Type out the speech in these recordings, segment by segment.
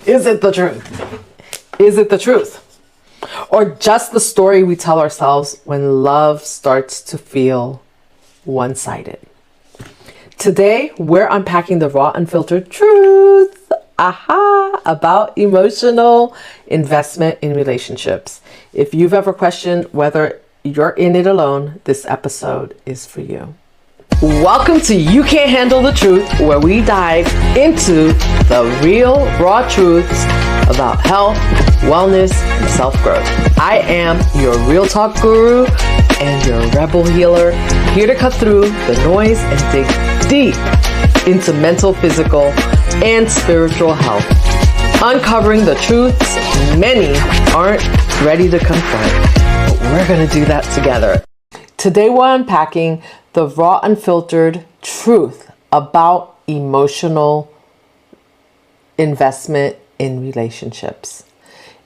Is it the truth? Is it the truth? Or just the story we tell ourselves when love starts to feel one-sided? Today, we're unpacking the raw, unfiltered truth, about emotional investment in relationships. If you've ever questioned whether you're in it alone, this episode is for you. Welcome to You Can't Handle the Truth, where we dive into the real, raw truths about health, wellness, and self-growth. I am your real talk guru and your rebel healer, here to cut through the noise and dig deep into mental, physical, and spiritual health, uncovering the truths many aren't ready to confront. But we're going to do that together. Today we're unpacking the raw, unfiltered truth about emotional investment in relationships.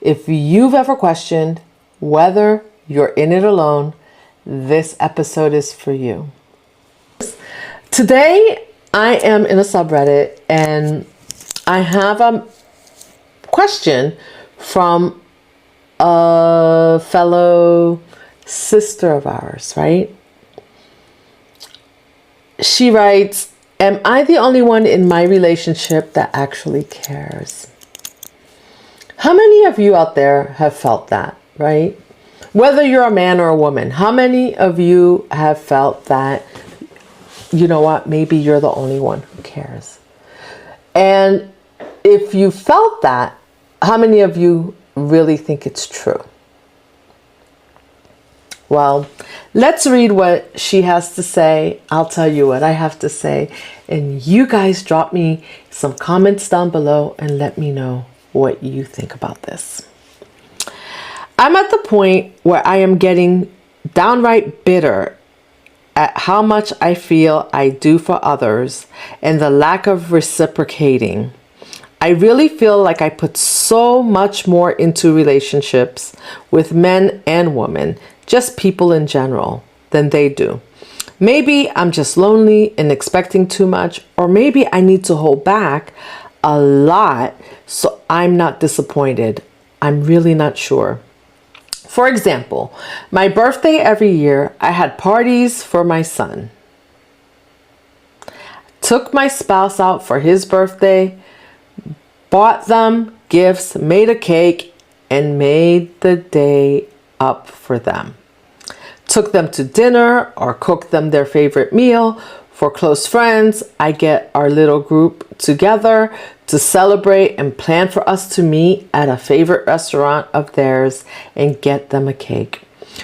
If you've ever questioned whether you're in it alone, this episode is for you. Today I am in a subreddit and I have a question from a fellow sister of ours, right? She writes, "Am I the only one in my relationship that actually cares?" How many of you out there have felt that, right? Whether you're a man or a woman, how many of you have felt that, you know what, maybe you're the only one who cares? And if you felt that, how many of you really think it's true? Well, let's read what she has to say. I'll tell you what I have to say. And you guys drop me some comments down below and let me know what you think about this. I'm at the point where I am getting downright bitter at how much I feel I do for others and the lack of reciprocating. I really feel like I put so much more into relationships with men and women, just people in general, than they do. Maybe I'm just lonely and expecting too much, or maybe I need to hold back a lot so I'm not disappointed. I'm really not sure. For example, my birthday every year, I had parties for my son. Took my spouse out for his birthday, bought them gifts, made a cake, and made the day up for them. Took them to dinner or cooked them their favorite meal. For close friends, I get our little group together to celebrate and plan for us to meet at a favorite restaurant of theirs and get them a cake.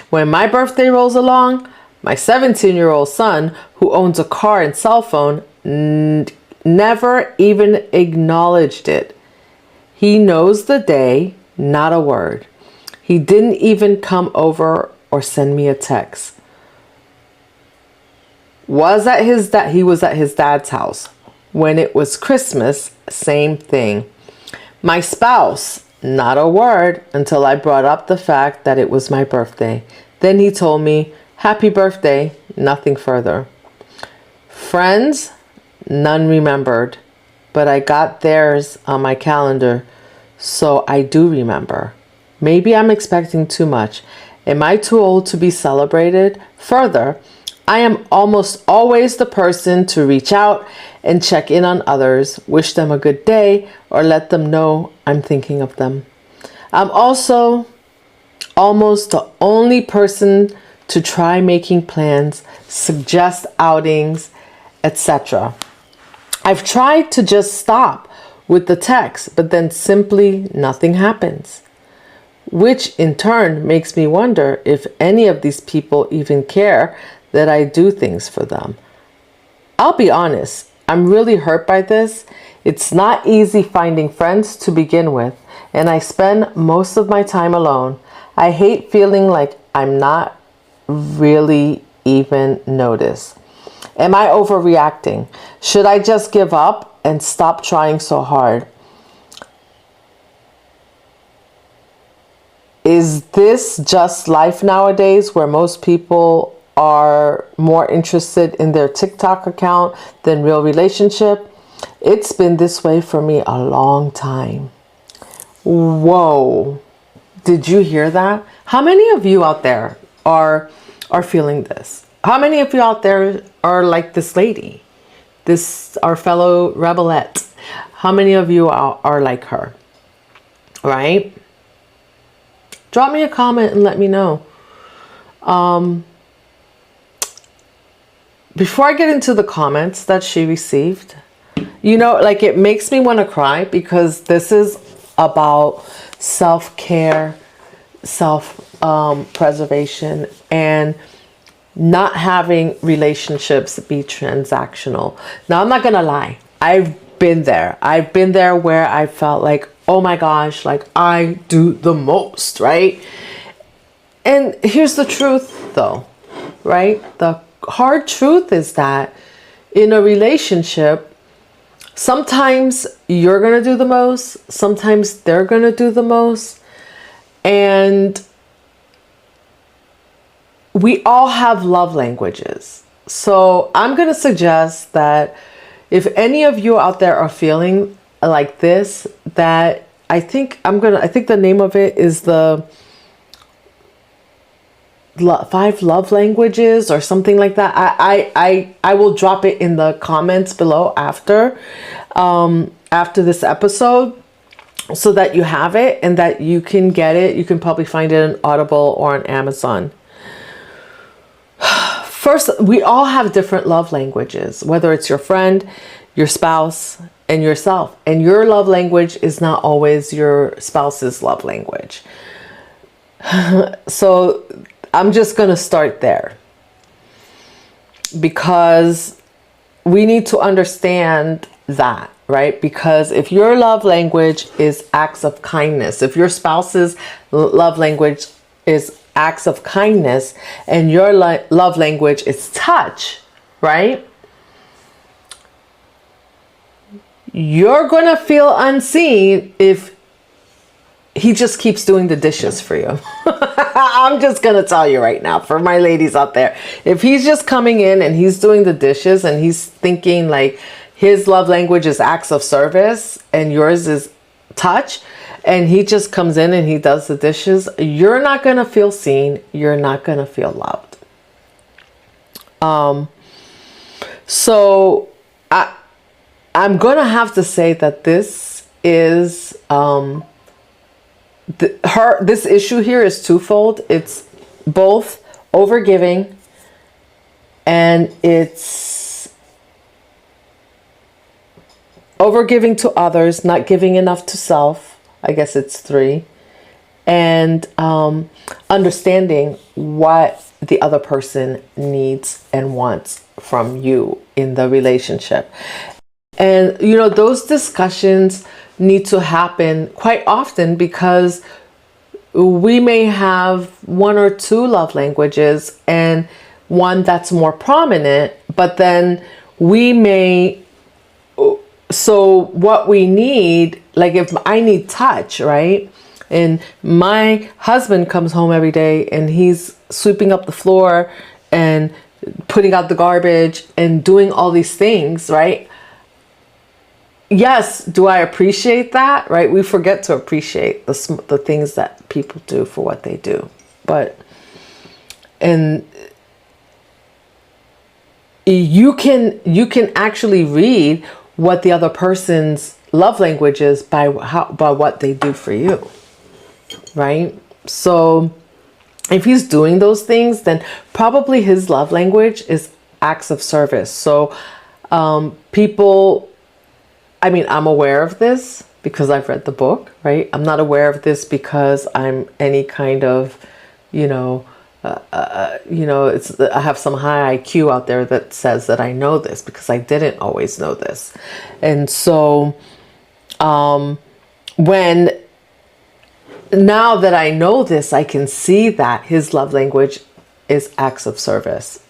When my birthday rolls along, my 17-year-old son, who owns a car and cell phone, never even acknowledged it. He knows the day, not a word. He didn't even come over or send me a text. He was at his dad's house. When it was Christmas, same thing. My spouse, not a word until I brought up the fact that it was my birthday. Then he told me, "Happy birthday," nothing further. Friends, none remembered, but I got theirs on my calendar, so I do remember. Maybe I'm expecting too much. Am I too old to be celebrated? Further, I am almost always the person to reach out and check in on others, wish them a good day, or let them know I'm thinking of them. I'm also almost the only person to try making plans, suggest outings, etc. I've tried to just stop with the text, but then simply nothing happens, which in turn makes me wonder if any of these people even care that I do things for them. I'll be honest, I'm really hurt by this. It's not easy finding friends to begin with, and I spend most of my time alone. I hate feeling like I'm not really even noticed. Am I overreacting? Should I just give up and stop trying so hard? Is this just life nowadays, where most people are more interested in their TikTok account than real relationship? It's been this way for me a long time. Whoa. Did you hear that? How many of you out there are feeling this? How many of you out there are like this lady? This, our fellow rebelette. How many of you are like her? Right? Drop me a comment and let me know. Before I get into the comments that she received, you know, like, it makes me want to cry, because this is about self-care, self-preservation, and not having relationships be transactional. Now, I'm not gonna lie, I've been there where I felt like, oh my gosh, like, I do the most, right? And here's the truth though, right? The hard truth is that in a relationship, sometimes you're gonna do the most, sometimes they're gonna do the most, and we all have love languages. So I'm going to suggest that if any of you out there are feeling like this, that I think the name of it is the 5 love languages or something like that. I will drop it in the comments below after this episode, so that you have it and that you can get it. You can probably find it on Audible or on Amazon. First, we all have different love languages, whether it's your friend, your spouse, and yourself. And your love language is not always your spouse's love language. So I'm just going to start there, because we need to understand that, right? Because if your love language is acts of kindness, if your spouse's love language is acts of kindness, and your love language is touch, right? You're gonna feel unseen if he just keeps doing the dishes for you. I'm just gonna tell you right now, for my ladies out there, if he's just coming in and he's doing the dishes and he's thinking like his love language is acts of service and yours is touch, and he just comes in and he does the dishes, you're not going to feel seen. You're not going to feel loved. So I'm going to have to say that this is, this issue here is twofold. It's both overgiving, and it's overgiving to others, not giving enough to self. I guess it's 3. And understanding what the other person needs and wants from you in the relationship. And, you know, those discussions need to happen quite often, because we may have 1 or 2 love languages and one that's more prominent, but then we may... So what we need, like if I need touch, right? And my husband comes home every day and he's sweeping up the floor and putting out the garbage and doing all these things, right? Yes, do I appreciate that, right? We forget to appreciate the things that people do for what they do. But, and you can actually read what the other person's love language is by what they do for you, right? So if he's doing those things, then probably his love language is acts of service. So people, I mean, I'm aware of this because I've read the book, right? I'm not aware of this because I'm any kind of, I have some high IQ out there that says that I know this, because I didn't always know this. And so now that I know this, I can see that his love language is acts of service.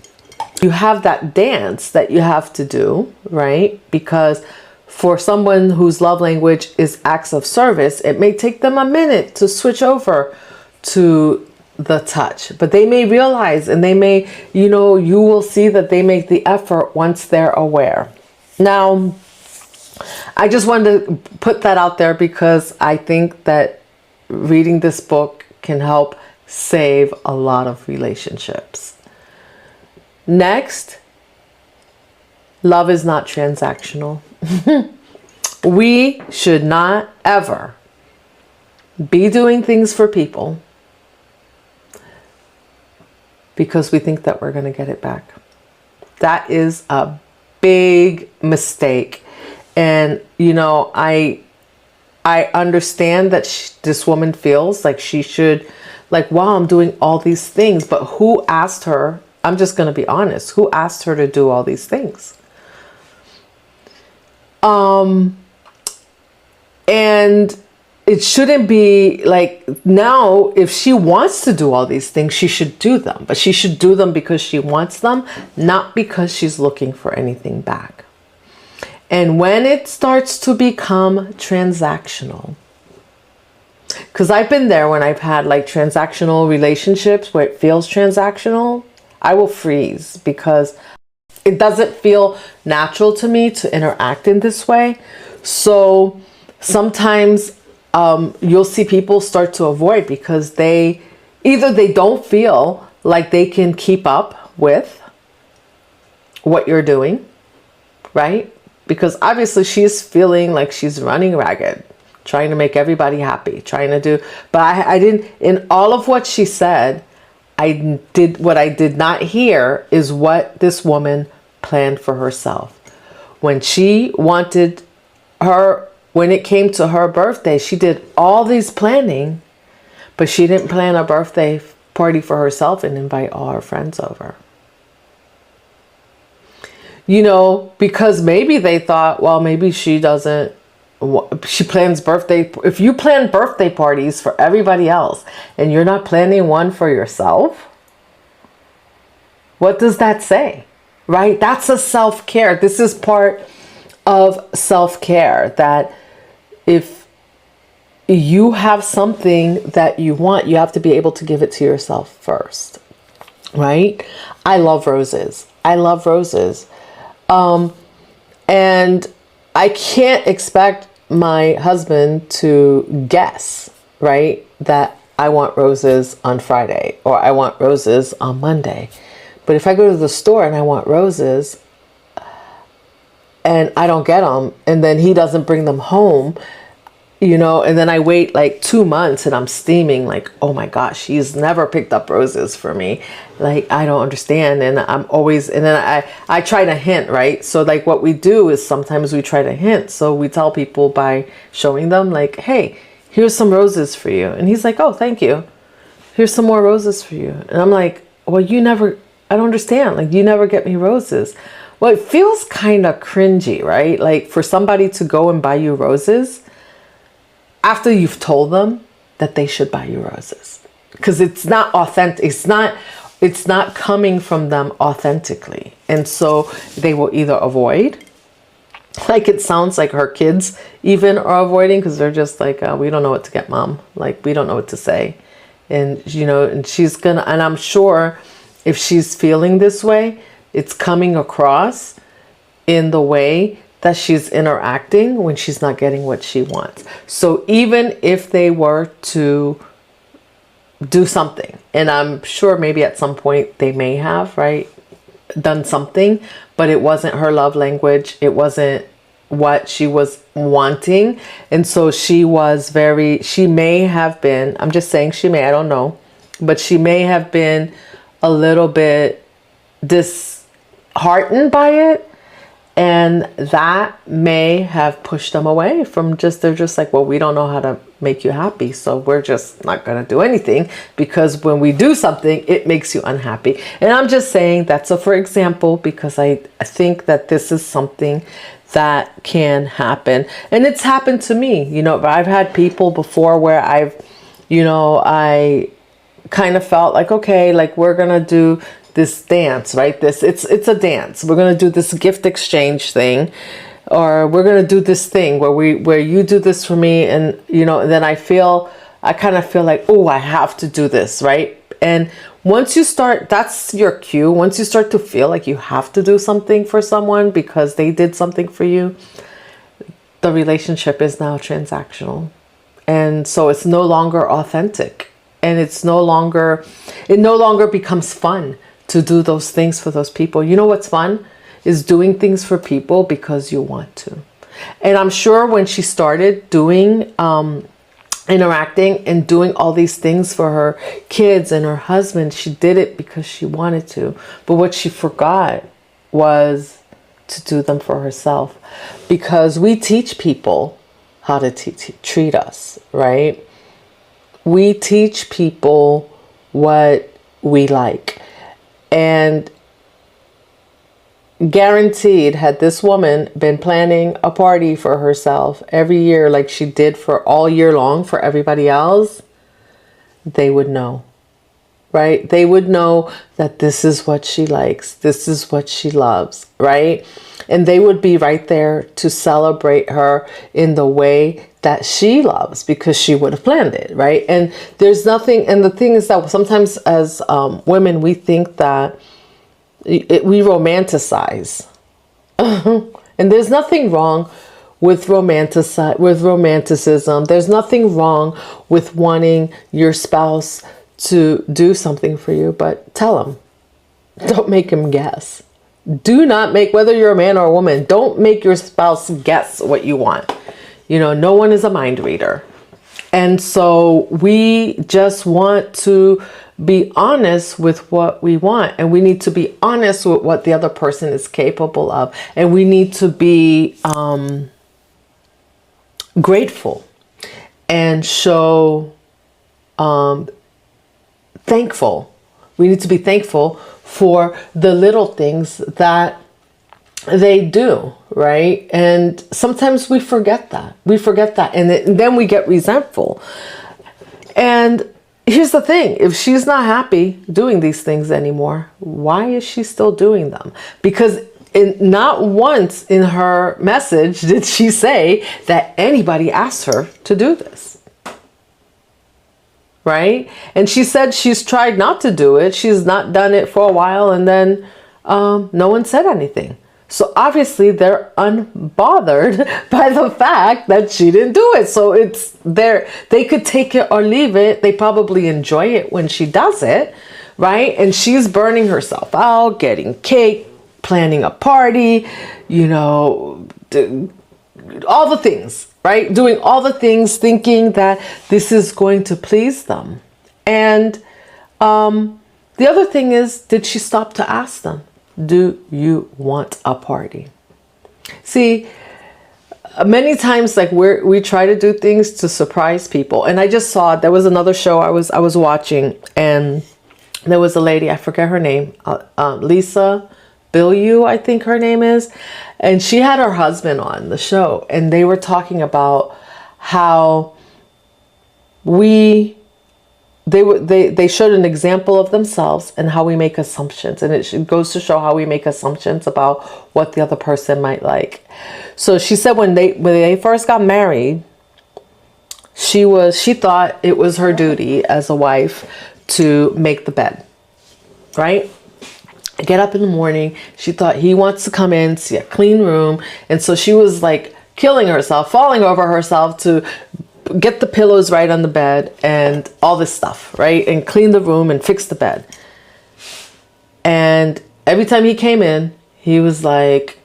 You have that dance that you have to do, right? Because for someone whose love language is acts of service, it may take them a minute to switch over to the touch, but they may realize, and they may, you will see that they make the effort once they're aware. Now, I just wanted to put that out there because I think that reading this book can help save a lot of relationships. Next, love is not transactional. We should not ever be doing things for people because we think that we're going to get it back. That is a big mistake. And, you know, I understand that this woman feels like she should, like, wow, I'm doing all these things. But who asked her? I'm just going to be honest. Who asked her to do all these things? And it shouldn't be like, now if she wants to do all these things, she should do them. But she should do them because she wants them, not because she's looking for anything back. And when it starts to become transactional, because I've been there when I've had like transactional relationships where it feels transactional, I will freeze because it doesn't feel natural to me to interact in this way. So sometimes you'll see people start to avoid because either they don't feel like they can keep up with what you're doing, right? Because obviously she's feeling like she's running ragged, trying to make everybody happy, trying to do, but I didn't, in all of what she said, what I did not hear is what this woman planned for herself. When she wanted when it came to her birthday, she did all these planning, but she didn't plan a birthday party for herself and invite all her friends over. You know, because maybe they thought, well, maybe she plans if you plan birthday parties for everybody else and you're not planning one for yourself, what does that say? Right? That's a self-care. This is part of self-care, that if you have something that you want, you have to be able to give it to yourself first, right? I love roses. I love roses. And I can't expect my husband to guess, right, that I want roses on Friday or I want roses on Monday. But if I go to the store and I want roses and I don't get them, and then he doesn't bring them home, you know, and then I wait like 2 months and I'm steaming like, oh my gosh, he's never picked up roses for me. Like, I don't understand. And I'm always, and then I try to hint, right? So like what we do is sometimes we try to hint. So we tell people by showing them like, hey, here's some roses for you. And he's like, oh, thank you. Here's some more roses for you. And I'm like, well, I don't understand. Like, you never get me roses. Well, it feels kind of cringy, right? Like for somebody to go and buy you roses after you've told them that they should buy you roses, because it's not authentic. It's not coming from them authentically. And so they will either avoid, like it sounds like her kids even are avoiding, because they're just like, we don't know what to get mom. Like, we don't know what to say. And, you know, and and I'm sure if she's feeling this way, it's coming across in the way that she's interacting when she's not getting what she wants. So even if they were to do something, and I'm sure maybe at some point they may have, right, done something, but it wasn't her love language. It wasn't what she was wanting. And so she may have been, I'm just saying she may, I don't know, but she may have been a little bit disheartened by it. And that may have pushed them away from they're just like, well, we don't know how to make you happy. So we're just not going to do anything, because when we do something, it makes you unhappy. And I'm just saying that's for example, because I think that this is something that can happen. And it's happened to me. You know, I've had people before where I kind of felt like, okay, like we're going to do this dance, right? It's a dance. We're going to do this gift exchange thing, or we're going to do this thing where you do this for me. And, you know, and then I kind of feel like, oh, I have to do this, right? And once you start, that's your cue. Once you start to feel like you have to do something for someone because they did something for you, the relationship is now transactional. And so it's no longer authentic. And it no longer becomes fun to do those things for those people. You know what's fun? Is doing things for people because you want to. And I'm sure when she started doing, interacting and doing all these things for her kids and her husband, she did it because she wanted to. But what she forgot was to do them for herself. Because we teach people how to treat us, right? We teach people what we like. And guaranteed, had this woman been planning a party for herself every year like she did for all year long for everybody else, they would know, right? They would know that this is what she likes. This is what she loves, right? And they would be right there to celebrate her in the way that she loves because she would have planned it, right? And there's nothing, and the thing is that sometimes as women, we think that we romanticize. And there's nothing wrong with romanticism. There's nothing wrong with wanting your spouse to do something for you, but tell him. Don't make him guess. Do not make, whether you're a man or a woman, don't make your spouse guess what you want. You know, no one is a mind reader. And so we just want to be honest with what we want, and we need to be honest with what the other person is capable of, and we need to be grateful and show thankful. We need to be thankful for the little things that they do, right? And sometimes we forget that. And then we get resentful. And here's the thing. If she's not happy doing these things anymore, why is she still doing them? Because not once in her message did she say that anybody asked her to do this. Right? And she said she's tried not to do it. She's not done it for a while, and then no one said anything. So obviously they're unbothered by the fact that she didn't do it. So it's there. They could take it or leave it. They probably enjoy it when she does it, right? And she's burning herself out, getting cake, planning a party, you know, all the things, right? Doing all the things, thinking that this is going to please them. And the other thing is, did she stop to ask them? Do you want a party? See, many times, like we try to do things to surprise people. And I just saw, there was another show I was watching, and there was a lady, I forget her name, Lisa Bilyeu, I think her name is. And she had her husband on the show, and they were talking about how they showed an example of themselves and how we make assumptions. And it goes to show how we make assumptions about what the other person might like. So she said when they first got married, she thought it was her duty as a wife to make the bed, right? Get up in the morning. She thought he wants to come in, see a clean room. And so she was like killing herself, falling over herself to get the pillows right on the bed and all this stuff, right? And clean the room and fix the bed. And every time he came in, he was like,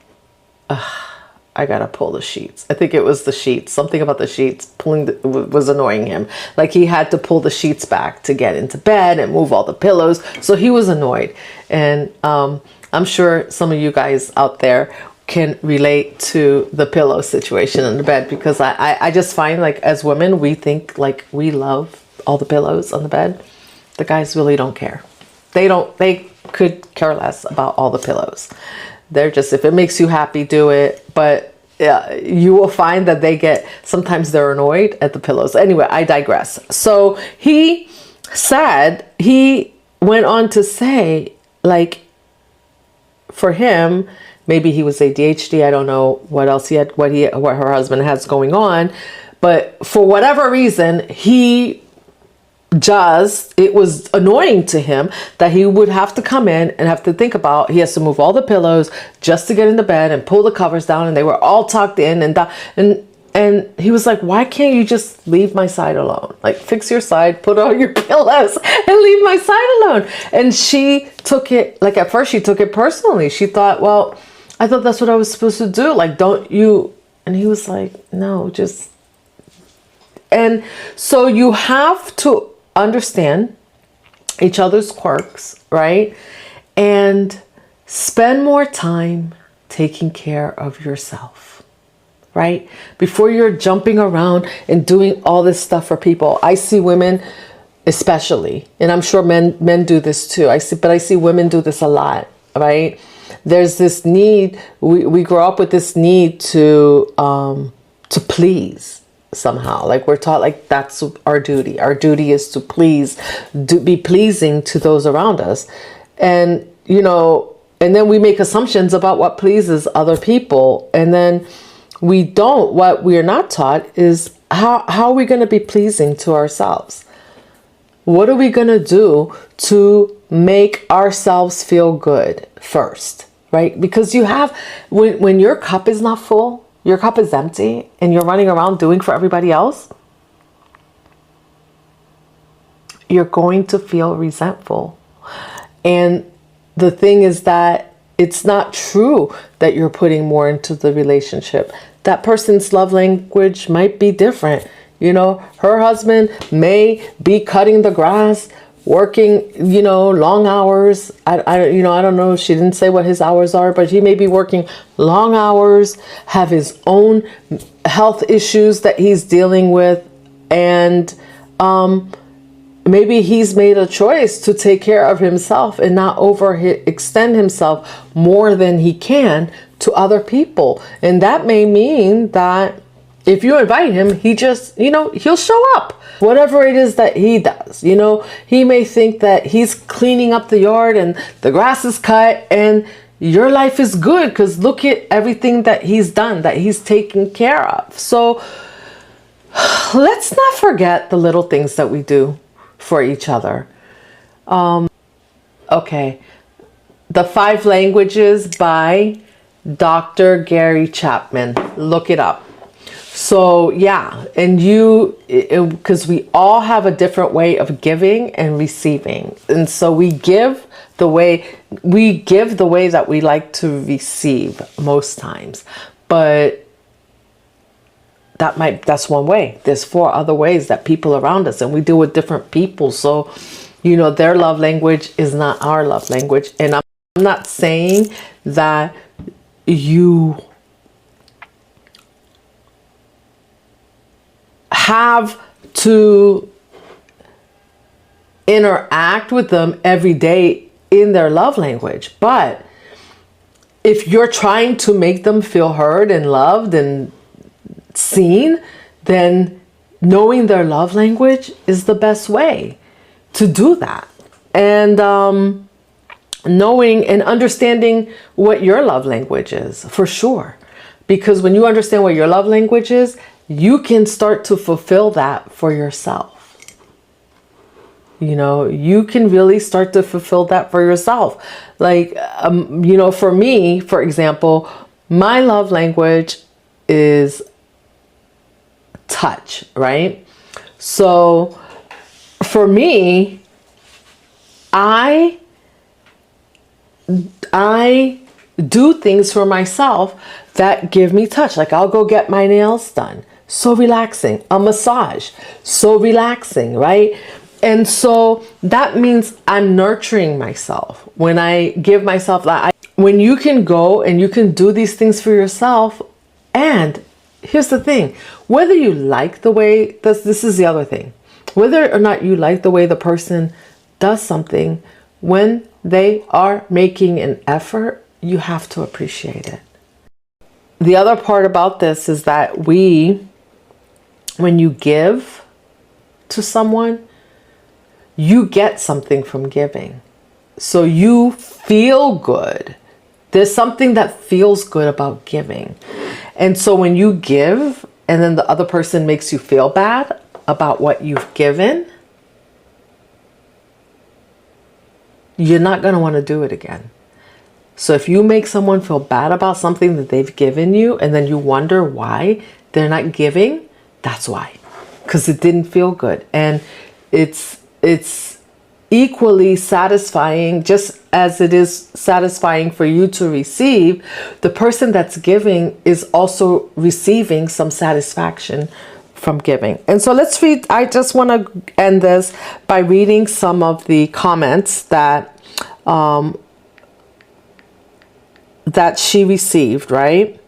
I gotta pull the sheets. I think it was the sheets. Something about the sheets was annoying him. Like he had to pull the sheets back to get into bed and move all the pillows. So he was annoyed. And I'm sure some of you guys out there can relate to the pillow situation in the bed, because I just find, like, as women, we think like we love all the pillows on the bed. The guys really don't care. They could care less about all the pillows. They're just, if it makes you happy, do it. But you will find that sometimes they're annoyed at the pillows. Anyway, I digress. So he went on to say, like, for him, maybe he was ADHD. I don't know what else he had, what her husband has going on. But for whatever reason, he it was annoying to him that he would have to come in and have to think about, he has to move all the pillows just to get into bed and pull the covers down, and they were all tucked in, and he was like, why can't you just leave my side alone? Like, fix your side, put on your pillows, and leave my side alone. And she took it, like, at first she took it personally. She thought, well, I thought that's what I was supposed to do. Like, don't you? And he was like, no, just. And so you have to understand each other's quirks, right? And spend more time taking care of yourself, right? Before you're jumping around and doing all this stuff for people. I see women especially, and I'm sure men do this too. I see women do this a lot, right? There's this need, we grow up with this need to please somehow. Like, we're taught like that's our duty. Our duty is to be pleasing to those around us. And, you know, and then we make assumptions about what pleases other people. And then what we are not taught is how are we going to be pleasing to ourselves? What are we going to do to make ourselves feel good first, right? Because you have, when your cup is not full, your cup is empty, and you're running around doing for everybody else, you're going to feel resentful. And the thing is that it's not true that you're putting more into the relationship. That person's love language might be different. You know, her husband may be cutting the grass, working, you know, long hours. I don't know. She didn't say what his hours are, but he may be working long hours, have his own health issues that he's dealing with. And maybe he's made a choice to take care of himself and not extend himself more than he can to other people. And that may mean that if you invite him, he just, you know, he'll show up. Whatever it is that he does, you know, he may think that he's cleaning up the yard and the grass is cut and your life is good because look at everything that he's done, that he's taken care of. So let's not forget the little things that we do for each other. Okay. The 5 Languages by Dr. Gary Chapman. Look it up. So yeah, and because we all have a different way of giving and receiving. And so we give the way that we like to receive most times. But that's one way. There's 4 other ways that people around us, and we deal with different people. So, you know, their love language is not our love language. And I'm not saying that you have to interact with them every day in their love language. But if you're trying to make them feel heard and loved and seen, then knowing their love language is the best way to do that. And knowing and understanding what your love language is, for sure. Because when you understand what your love language is, you can start to fulfill that for yourself. You know, you can really start to fulfill that for yourself. Like, you know, for me, for example, my love language is touch, right? So for me, I do things for myself that give me touch. Like, I'll go get my nails done. So relaxing. A massage. So relaxing, right? And so that means I'm nurturing myself. When I give myself that, when you can go and you can do these things for yourself. And here's the thing, whether you like the way, this is the other thing, whether or not you like the way the person does something, when they are making an effort, you have to appreciate it. The other part about this is that when you give to someone, you get something from giving. So you feel good. There's something that feels good about giving. And so when you give and then the other person makes you feel bad about what you've given, you're not going to want to do it again. So if you make someone feel bad about something that they've given you and then you wonder why they're not giving, that's why. Because it didn't feel good. And it's equally satisfying, just as it is satisfying for you to receive. The person that's giving is also receiving some satisfaction from giving. And so let's read. I just want to end this by reading some of the comments that that she received, right?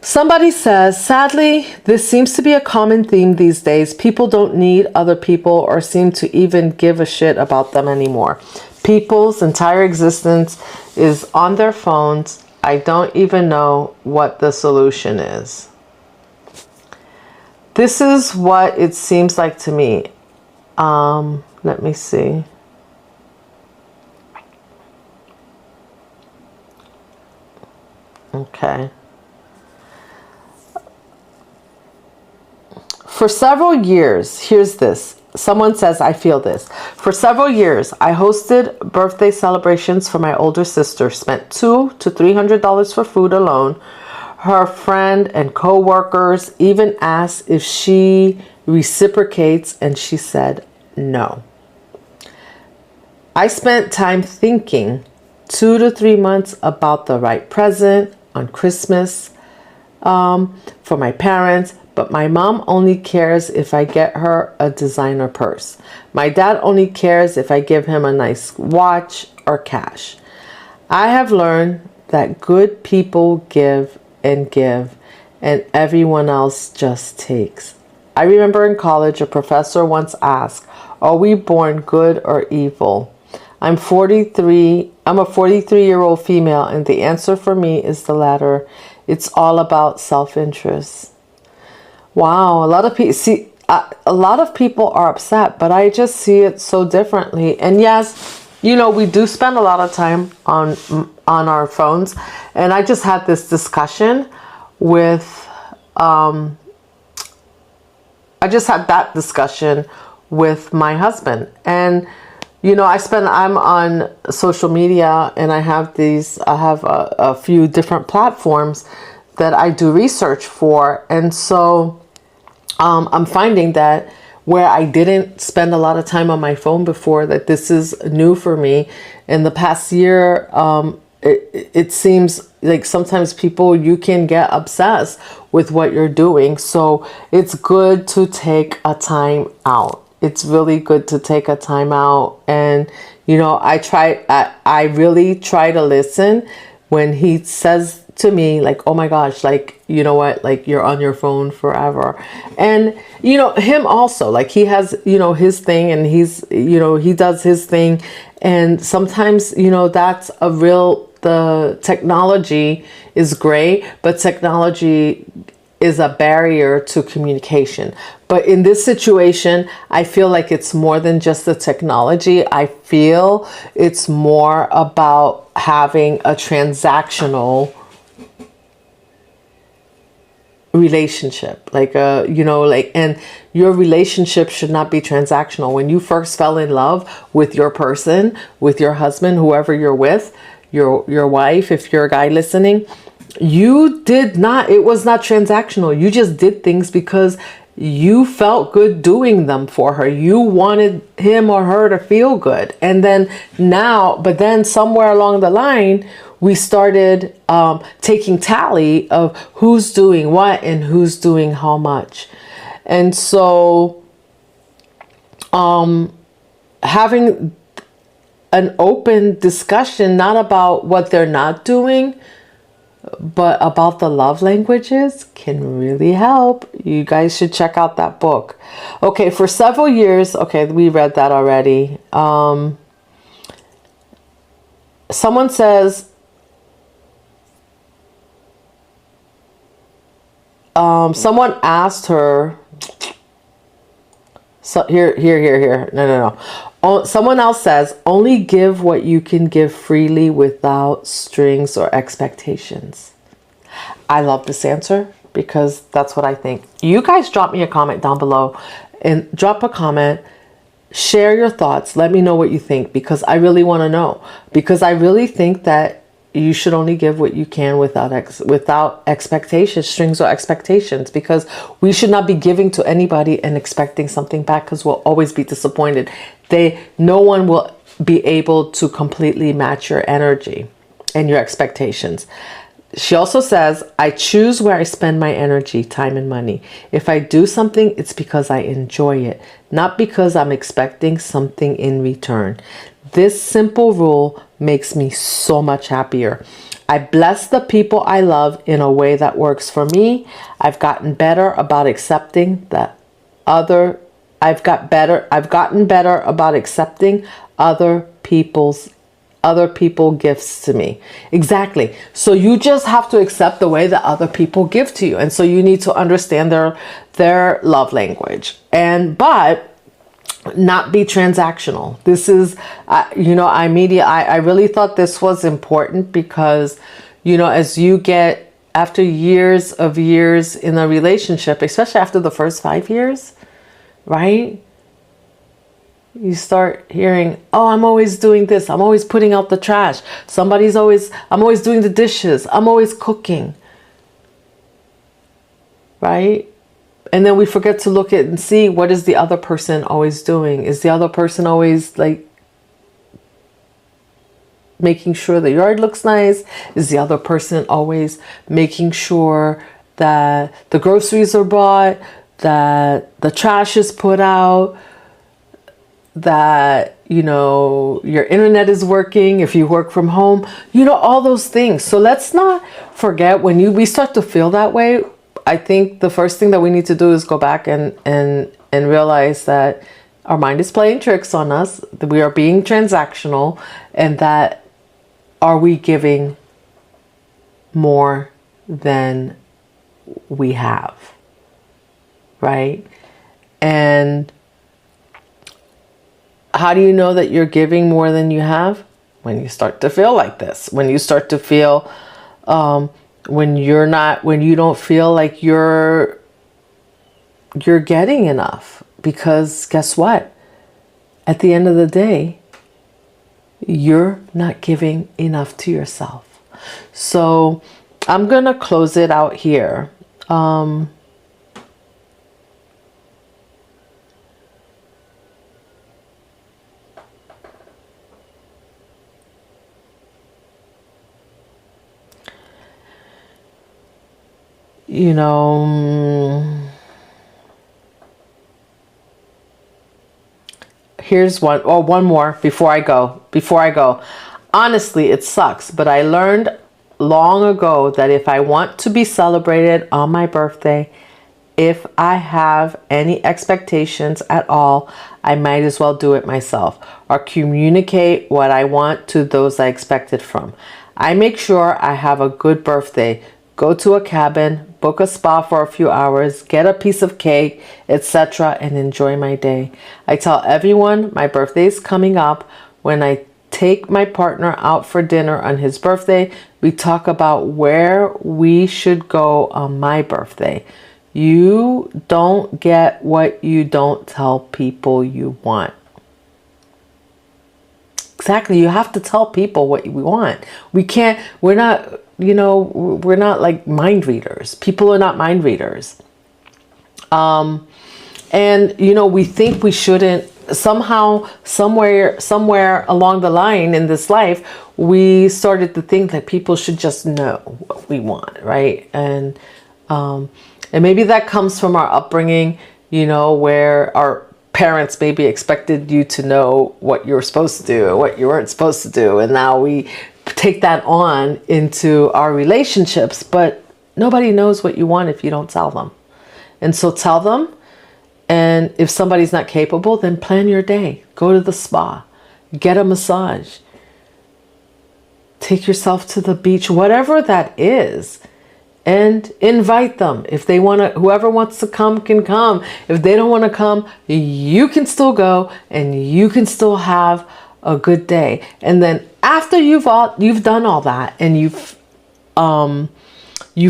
Somebody says, sadly, this seems to be a common theme these days. People don't need other people or seem to even give a shit about them anymore. People's entire existence is on their phones. I don't even know what the solution is. This is what it seems like to me. Let me see. Okay. For several years, here's this. Someone says, I feel this. For several years, I hosted birthday celebrations for my older sister, spent $200 to $300 for food alone. Her friend and co-workers even asked if she reciprocates, and she said no. I spent time thinking 2 to 3 months about the right present on Christmas for my parents, but my mom only cares if I get her a designer purse. My dad only cares if I give him a nice watch or cash. I have learned that good people give, and everyone else just takes. I remember in college, a professor once asked, are we born good or evil? I'm a 43-year-old female, and the answer for me is the latter. It's all about self-interest. Wow, a lot of people are upset, but I just see it so differently. And yes, we do spend a lot of time on our phones. And I just had this discussion with I just had that discussion with my husband. And I'm on social media, and I have a few different platforms that I do research for. And so I'm finding that where I didn't spend a lot of time on my phone before, that this is new for me. In the past year, it seems like sometimes you can get obsessed with what you're doing. So it's good to take a time out. It's really good to take a time out. And, I really try to listen when he says to me, like, oh my gosh, like, you know what, like, you're on your phone forever. And, him also, like, he has, his thing, and he does his thing. And sometimes, that's the technology is great, but technology is a barrier to communication. But in this situation, I feel like it's more than just the technology. I feel it's more about having a transactional relationship, and your relationship should not be transactional. When you first fell in love with your person, with your husband, whoever you're with, your wife, if you're a guy listening, it was not transactional. You just did things because you felt good doing them for her. You wanted him or her to feel good. And then somewhere along the line, we started taking tally of who's doing what and who's doing how much. And so having an open discussion, not about what they're not doing, but about the love languages, can really help. You guys should check out that book. Okay, for several years, we read that already. Someone says, someone asked her, here. No. Someone else says, only give what you can give freely without strings or expectations. I love this answer because that's what I think. You guys drop me a comment down below, and drop a comment Share your thoughts. Let me know what you think, because I really want to know. Because I really think that you should only give what you can without expectations, strings or expectations, because we should not be giving to anybody and expecting something back, because we'll always be disappointed. No one will be able to completely match your energy and your expectations. She also says, I choose where I spend my energy, time, and money. If I do something, it's because I enjoy it, not because I'm expecting something in return. This simple rule makes me so much happier. I bless the people I love in a way that works for me. I've gotten better about accepting that I've gotten better about accepting other people gifts to me. Exactly. So you just have to accept the way that other people give to you. And so you need to understand their love language. But not be transactional. This is, I really thought this was important, because, as you get, after years in a relationship, especially after the first 5 years, right? You start hearing, oh, I'm always doing this. I'm always putting out the trash. I'm always doing the dishes. I'm always cooking. Right? And then we forget to look at and see, what is the other person always doing? Is the other person always making sure the yard looks nice? Is the other person always making sure that the groceries are bought, that the trash is put out, that, your internet is working if you work from home, all those things. So let's not forget, when we start to feel that way, I think the first thing that we need to do is go back and realize that our mind is playing tricks on us, that we are being transactional, and that are we giving more than we have, right? And how do you know that you're giving more than you have? When you start to feel like this, when you start to feel, when you don't feel like you're getting enough, because guess what? At the end of the day, you're not giving enough to yourself. So I'm going to close it out here. Here's one more before I go. Honestly, it sucks, but I learned long ago that if I want to be celebrated on my birthday, if I have any expectations at all, I might as well do it myself, or communicate what I want to those I expect it from. I make sure I have a good birthday. Go to a cabin, book a spa for a few hours, get a piece of cake, etc., and enjoy my day. I tell everyone my birthday is coming up. When I take my partner out for dinner on his birthday, we talk about where we should go on my birthday. You don't get what you don't tell people you want. Exactly. You have to tell people what we want. We're not like mind readers. People are not mind readers. And, we think we shouldn't. Somehow, somewhere along the line in this life, we started to think that people should just know what we want, right? And maybe that comes from our upbringing, where our parents maybe expected you to know what you were supposed to do, what you weren't supposed to do. And now we take that on into our relationships, but nobody knows what you want if you don't tell them. And so tell them. And if somebody's not capable, then plan your day. Go to the spa, get a massage, take yourself to the beach, whatever that is, and invite them. If they want to, whoever wants to come can come. If they don't want to come, you can still go and you can still have a good day. And then after you've done all that and you've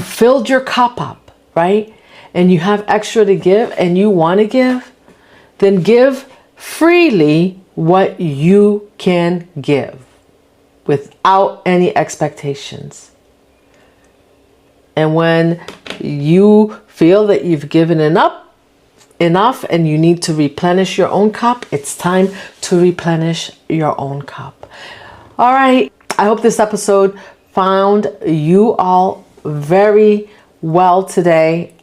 filled your cup up, right? And you have extra to give and you want to give, then give freely what you can give without any expectations. And when you feel that you've given enough and you need to replenish your own cup, it's time to replenish your own cup. All right. I hope this episode found you all very well today.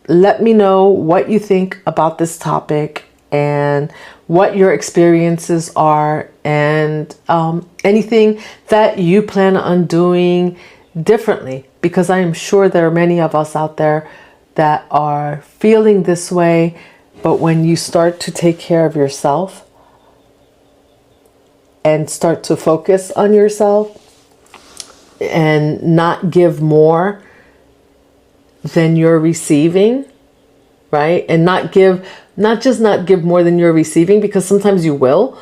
Let me know what you think about this topic and what your experiences are, and anything that you plan on doing differently, because I am sure there are many of us out there that are feeling this way. But when you start to take care of yourself and start to focus on yourself and not give more than you're receiving, right? And not give more than you're receiving, because sometimes you will,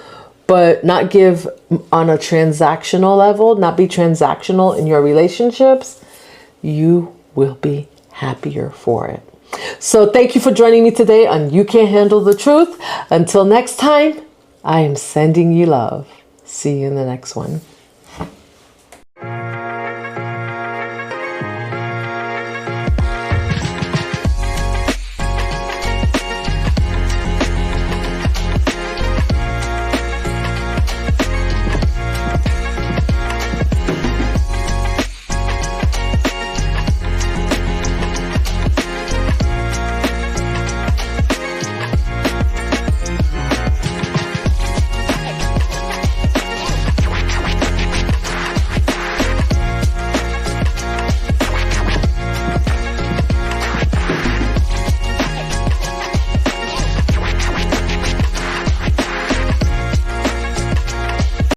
but not give on a transactional level, not be transactional in your relationships, you will be happier for it. So thank you for joining me today on You Can't Handle the Truth. Until next time, I am sending you love. See you in the next one.